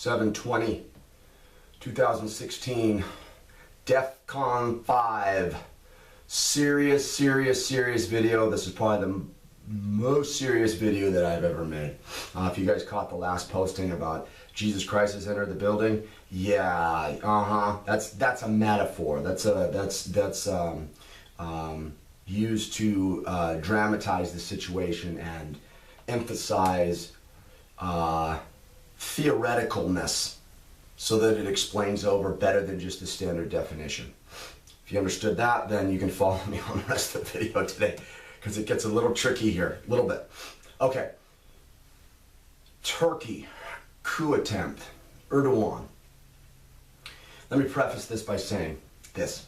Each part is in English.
7/20/2016, DEFCON 5. Serious video. This is probably the most serious video that I've ever made. If you guys caught the last posting about Jesus Christ has entered the building, yeah, that's a metaphor. That's used to dramatize the situation and emphasize theoreticalness so that it explains over better than just the standard definition. If you understood that, then you can follow me on the rest of the video today, because it gets a little tricky here, a little bit. Okay, Turkey, coup attempt, Erdogan. Let me preface this by saying this.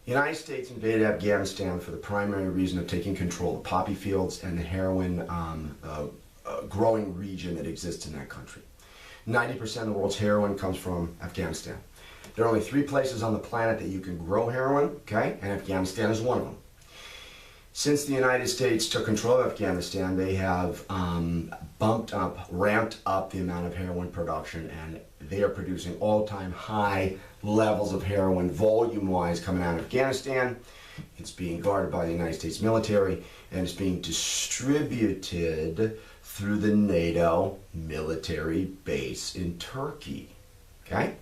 The United States invaded Afghanistan for the primary reason of taking control of poppy fields and the heroin growing region that exists in that country. 90% of the world's heroin comes from Afghanistan. There are only 3 places on the planet that you can grow heroin, okay? And Afghanistan is one of them. Since the United States took control of Afghanistan, they have ramped up the amount of heroin production, and they are producing all-time high levels of heroin volume-wise coming out of Afghanistan. It's being guarded by the United States military, and it's being distributed through the NATO military base in Turkey, okay?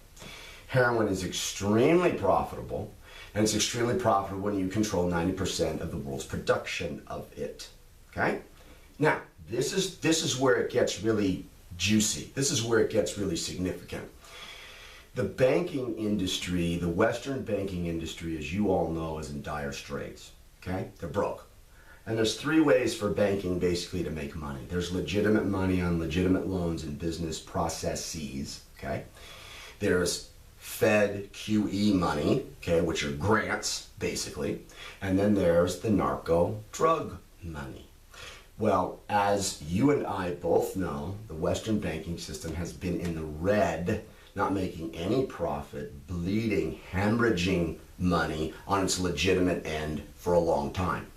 Heroin is extremely profitable, and it's extremely profitable when you control 90% of the world's production of it, okay? Now, this is where it gets really juicy. This is where it gets really significant. The banking industry, the Western banking industry, as you all know, is in dire straits, okay? They're broke. And there's 3 ways for banking basically to make money. There's legitimate money on legitimate loans and business processes, okay? There's Fed QE money, okay, which are grants, basically. And then there's the narco drug money. Well, as you and I both know, the Western banking system has been in the red, not making any profit, bleeding, hemorrhaging money on its legitimate end for a long time.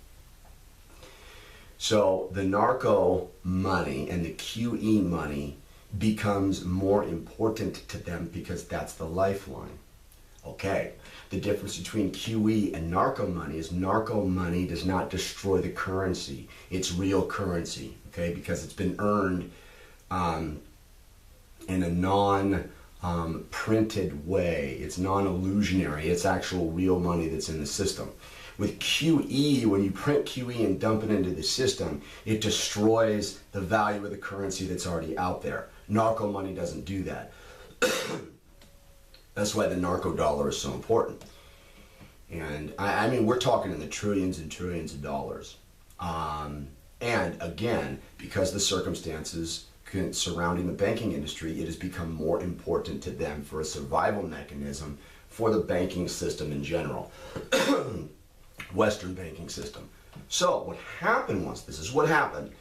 So the narco money and the QE money becomes more important to them because that's the lifeline. Okay, the difference between QE and narco money is narco money does not destroy the currency. It's real currency, okay, because it's been earned in a non-printed way. It's non-illusionary. It's actual real money that's in the system. With QE, when you print QE and dump it into the system, it destroys the value of the currency that's already out there. Narco money doesn't do that. That's why the narco dollar is so important. And I mean, we're talking in the trillions and trillions of dollars. And again, because the circumstances surrounding the banking industry, it has become more important to them for a survival mechanism for the banking system in general. Western banking system. So what happened was, this is what happened.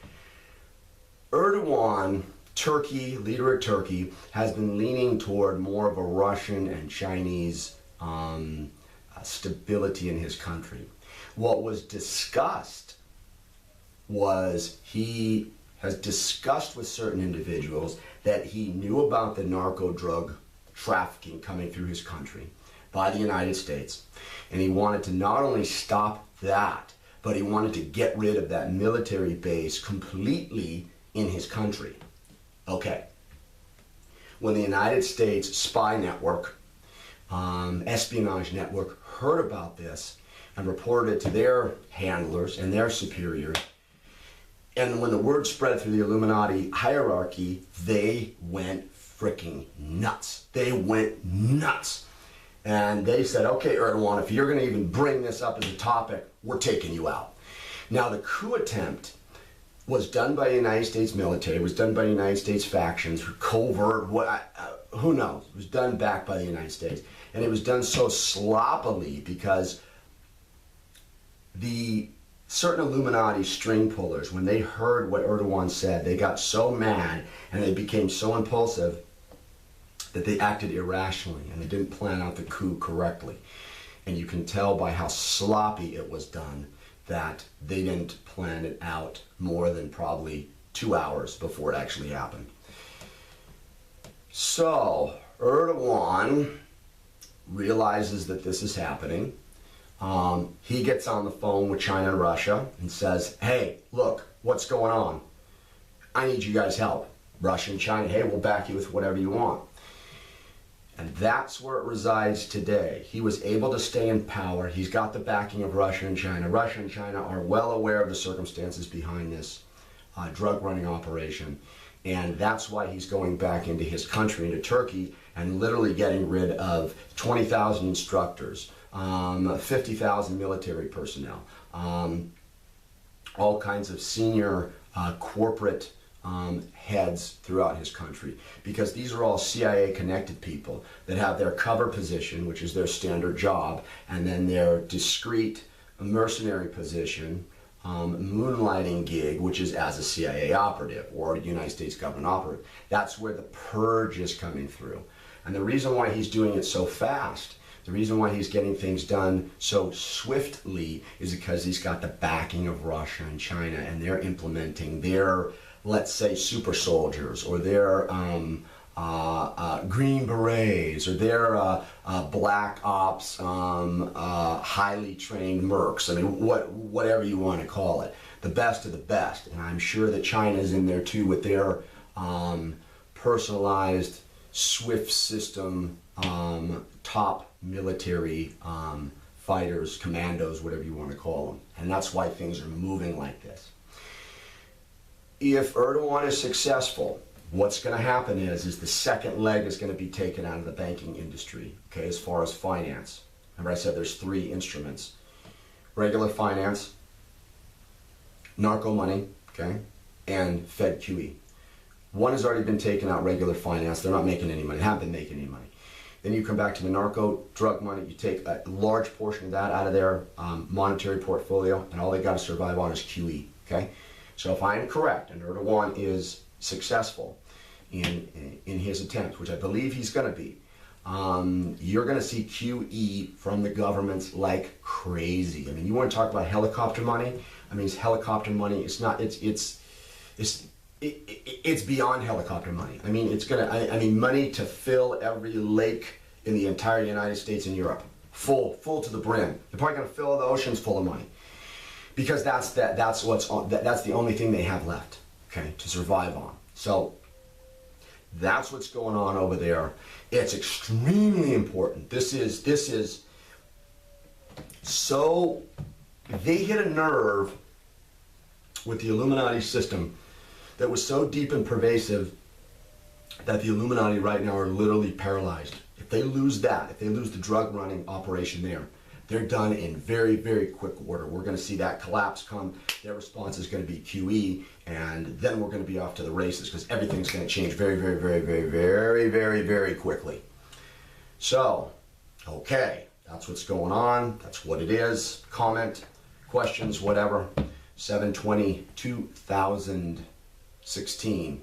Erdogan, Turkey, leader of Turkey, has been leaning toward more of a Russian and Chinese stability in his country. What was discussed was he has discussed with certain individuals that he knew about the narco drug trafficking coming through his country by the United States. And he wanted to not only stop that, but he wanted to get rid of that military base completely in his country. Okay. When the United States spy network, espionage network, heard about this and reported it to their handlers and their superiors, and when the word spread through the Illuminati hierarchy, they went freaking nuts. They went nuts. And they said, okay, Erdogan, if you're going to even bring this up as a topic, we're taking you out. Now, the coup attempt was done by the United States military, was done by the United States factions, covert, who knows? It was done back by the United States. And it was done so sloppily because the certain Illuminati string pullers, when they heard what Erdogan said, they got so mad and they became so impulsive that they acted irrationally and they didn't plan out the coup correctly. And you can tell by how sloppy it was done that they didn't plan it out more than probably 2 hours before it actually happened. So Erdogan realizes that this is happening. He gets on the phone with China and Russia and says, hey, look, what's going on? I need you guys' help. Russia and China, hey, we'll back you with whatever you want. And that's where it resides today. He was able to stay in power. He's got the backing of Russia and China. Russia and China are well aware of the circumstances behind this drug running operation. And that's why he's going back into his country, into Turkey, and literally getting rid of 20,000 instructors, 50,000 military personnel, all kinds of senior corporate heads throughout his country, because these are all CIA connected people that have their cover position, which is their standard job, and then their discreet mercenary position, moonlighting gig, which is as a CIA operative or a United States government operative. That's where the purge is coming through. And the reason why he's doing it so fast, the reason why he's getting things done so swiftly, is because he's got the backing of Russia and China, and they're implementing their, let's say, super soldiers, or their Green Berets, or their black ops, highly trained mercs. I mean, whatever you want to call it, the best of the best. And I'm sure that China's in there too with their personalized SWIFT system, top military fighters, commandos, whatever you want to call them. And that's why things are moving like this. If Erdogan is successful, what's going to happen is the second leg is going to be taken out of the banking industry, okay, as far as finance. Remember I said there's three instruments: regular finance, narco money, okay, and Fed QE. One has already been taken out, regular finance. They're not making any money, haven't been making any money. Then you come back to the narco drug money, you take a large portion of that out of their monetary portfolio, and all they got to survive on is QE, okay? So if I'm correct, and Erdogan is successful in his attempts, which I believe he's going to be, you're going to see QE from the governments like crazy. I mean, you want to talk about helicopter money? I mean, it's helicopter money. It's not. It's beyond helicopter money. I mean, it's gonna. I mean, money to fill every lake in the entire United States and Europe, full to the brim. They're probably gonna fill the oceans full of money, because that's the only thing they have left, okay, to survive on. So that's what's going on over there. It's extremely important. This is so, they hit a nerve with the Illuminati system that was so deep and pervasive that the Illuminati right now are literally paralyzed. If they lose that, if they lose the drug running operation there, they're done in very, very quick order. We're going to see that collapse come. Their response is going to be QE, and then we're going to be off to the races, because everything's going to change very, very, very, very, very, very, very quickly. So, okay, that's what's going on. That's what it is. Comment, questions, whatever. 7/20/2016.